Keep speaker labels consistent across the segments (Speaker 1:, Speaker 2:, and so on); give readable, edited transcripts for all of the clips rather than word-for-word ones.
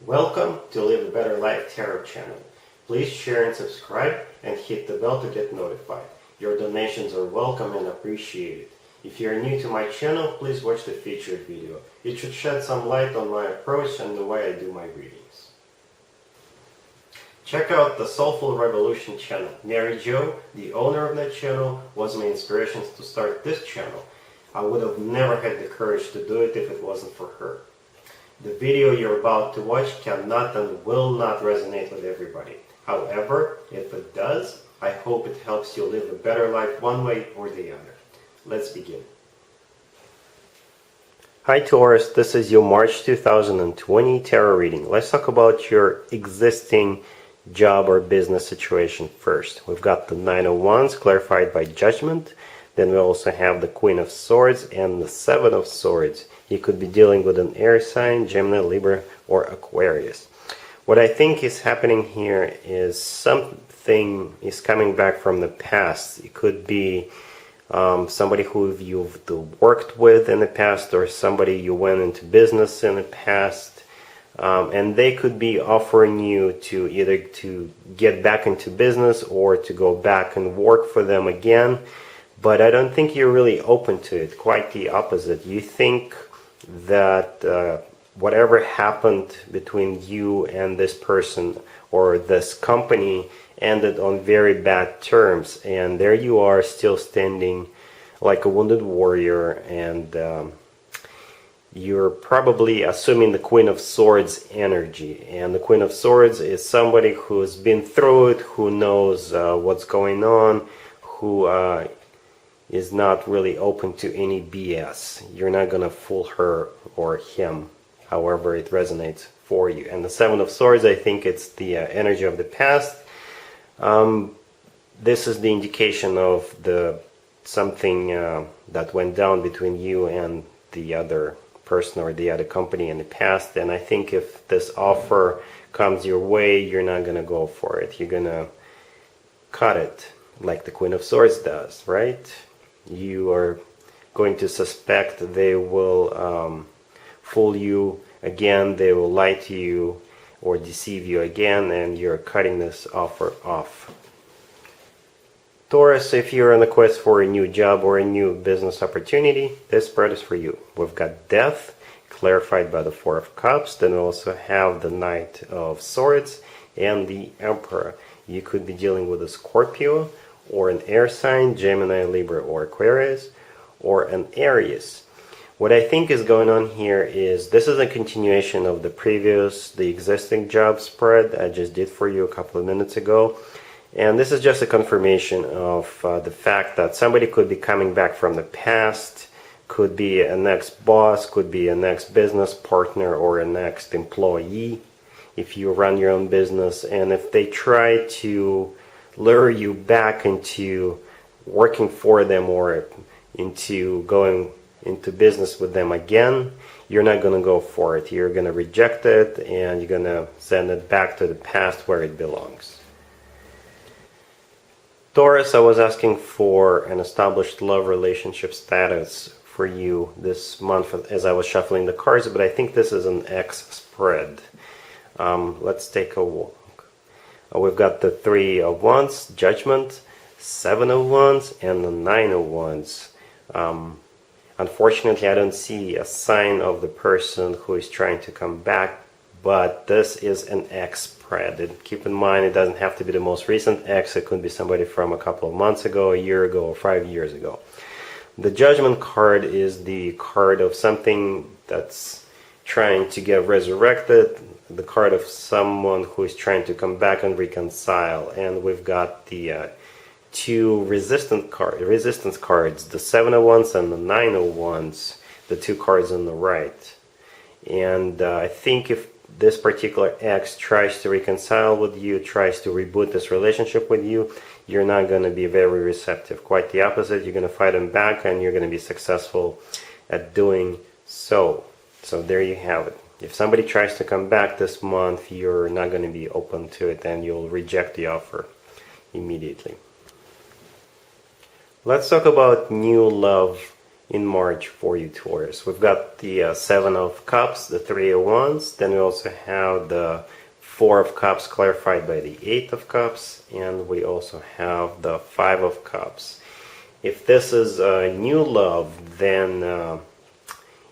Speaker 1: Welcome to Live a Better Life Tarot channel. Please share and subscribe and hit the bell to get notified. Your donations are welcome and appreciated. If you are new to my channel, please watch the featured video. It should shed some light on my approach and the way I do my readings. Check out the Soulful Revolution Channel. Mary Jo, the owner of that channel, was my inspiration to start this channel. I would have never had the courage to do it if it wasn't for her. The video you're about to watch cannot and will not resonate with everybody. However, if it does, I hope it helps you live a better life one way or the other. Let's begin. Hi Taurus, this is your March 2020 tarot reading. Let's talk about your existing job or business situation first. We've got the Nine of Wands clarified by Judgment. Then we also have the Queen of Swords and the Seven of Swords. You could be dealing with an air sign, Gemini, Libra, or Aquarius. What I think is happening here is something is coming back from the past. It could be somebody who you've worked with in the past, or somebody you went into business in the past. And they could be offering you to either to get back into business or to go back and work for them again. But I don't think you're really open to it. Quite the opposite. You think that whatever happened between you and this person or this company ended on very bad terms. And there you are, still standing like a wounded warrior. And you're probably assuming the Queen of Swords energy. And the Queen of Swords is somebody who's been through it, who knows what's going on, who is not really open to any BS. You're not going to fool her or him, however it resonates for you. And the Seven of Swords, I think it's the energy of the past. This is the indication of something that went down between you and the other person or the other company in the past. And I think if this offer comes your way, you're not going to go for it. You're going to cut it like the Queen of Swords does, right? You are going to suspect they will fool you again, they will lie to you or deceive you again, and you're cutting this offer off. Taurus, if you're on the quest for a new job or a new business opportunity, this spread is for you. We've got Death, clarified by the Four of Cups. Then we also have the Knight of Swords and the Emperor. You could be dealing with a Scorpio, or an air sign, Gemini, Libra, or Aquarius, or an Aries. What I think is going on here is this is a continuation of the existing job spread I just did for you a couple of minutes ago. And this is just a confirmation of the fact that somebody could be coming back from the past, could be an ex-boss, could be an ex-business partner, or an ex-employee if you run your own business. And if they try to lure you back into working for them or into going into business with them again, you're not going to go for it. You're going to reject it and you're going to send it back to the past where it belongs. Taurus, I was asking for an established love relationship status for you this month as I was shuffling the cards, but I think this is an X spread. Let's take a walk. We've got the Three of Wands, Judgment, Seven of Wands, and the Nine of Wands. Unfortunately, I don't see a sign of the person who is trying to come back, but this is an X spread. And keep in mind, it doesn't have to be the most recent X. It could be somebody from a couple of months ago, a year ago, or 5 years ago. The Judgment card is the card of something that's trying to get resurrected, the card of someone who is trying to come back and reconcile. And we've got the two resistance cards, the Seven of Wands and the Nine of Wands, the two cards on the right. And I think if this particular ex tries to reconcile with you, tries to reboot this relationship with you, you're not going to be very receptive. Quite the opposite. You're going to fight him back and you're going to be successful at doing so. So there you have it. If somebody tries to come back this month, you're not going to be open to it and you'll reject the offer immediately. Let's talk about new love in March for you, Taurus. We've got the Seven of Cups, the Three of Wands, then we also have the Four of Cups clarified by the Eight of Cups, and we also have the Five of Cups. If this is a new love, then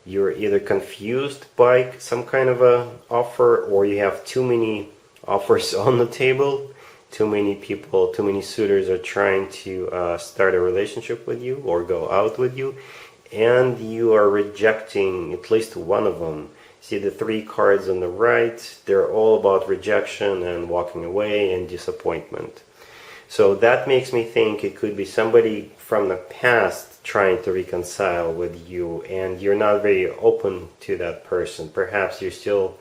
Speaker 1: you're either confused by some kind of a offer, or you have too many offers on the table. Too many people, too many suitors are trying to start a relationship with you or go out with you, and you are rejecting at least one of them. See the three cards on the right, they're all about rejection and walking away and disappointment. So that makes me think it could be somebody from the past trying to reconcile with you, and you're not very open to that person. Perhaps you're still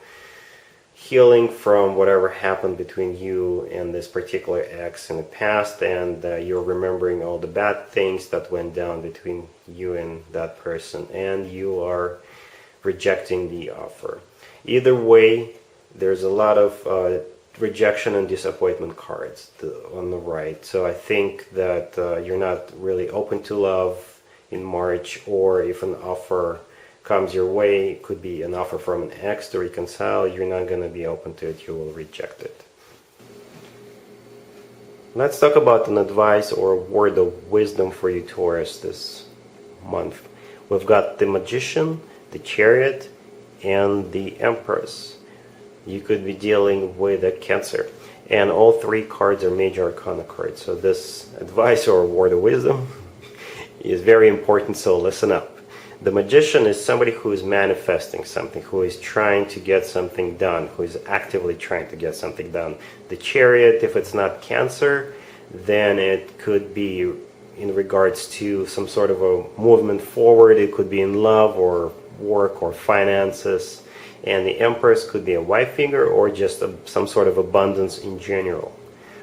Speaker 1: healing from whatever happened between you and this particular ex in the past, and you're remembering all the bad things that went down between you and that person, and you are rejecting the offer. Either way, there's a lot of rejection and disappointment cards on the right. So I think that you're not really open to love in March, or if an offer comes your way, it could be an offer from an ex to reconcile, you're not going to be open to it, you will reject it. Let's talk about an advice or word of wisdom for you, Taurus, this month. We've got the Magician, the Chariot, and the Empress. You could be dealing with a Cancer, and all three cards are major arcana cards. So this advice or word of wisdom is very important, so listen up. The Magician is somebody who is manifesting something, who is trying to get something done, who is actively trying to get something done. The Chariot, if it's not Cancer, then it could be in regards to some sort of a movement forward. It could be in love or work or finances. And the Empress could be a wife figure or just some sort of abundance in general,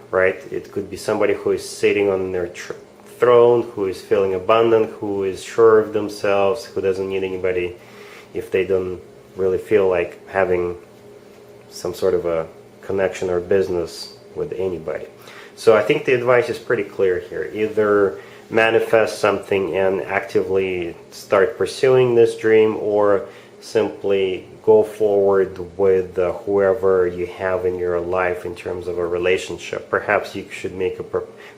Speaker 1: right? It could be somebody who is sitting on their throne, who is feeling abundant, who is sure of themselves, who doesn't need anybody if they don't really feel like having some sort of a connection or business with anybody. So I think the advice is pretty clear here. Either manifest something and actively start pursuing this dream, or simply go forward with whoever you have in your life in terms of a relationship. Perhaps you should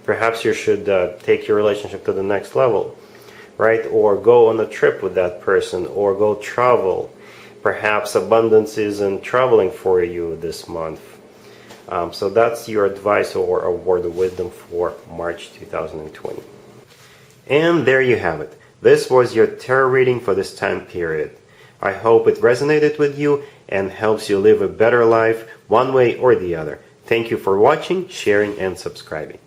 Speaker 1: perhaps you should take your relationship to the next level, right? Or go on a trip with that person, or go travel. Perhaps abundance isn't traveling for you this month. So that's your advice or a word of wisdom for March 2020. And there you have it. This was your tarot reading for this time period. I hope it resonated with you and helps you live a better life one way or the other. Thank you for watching, sharing, and subscribing.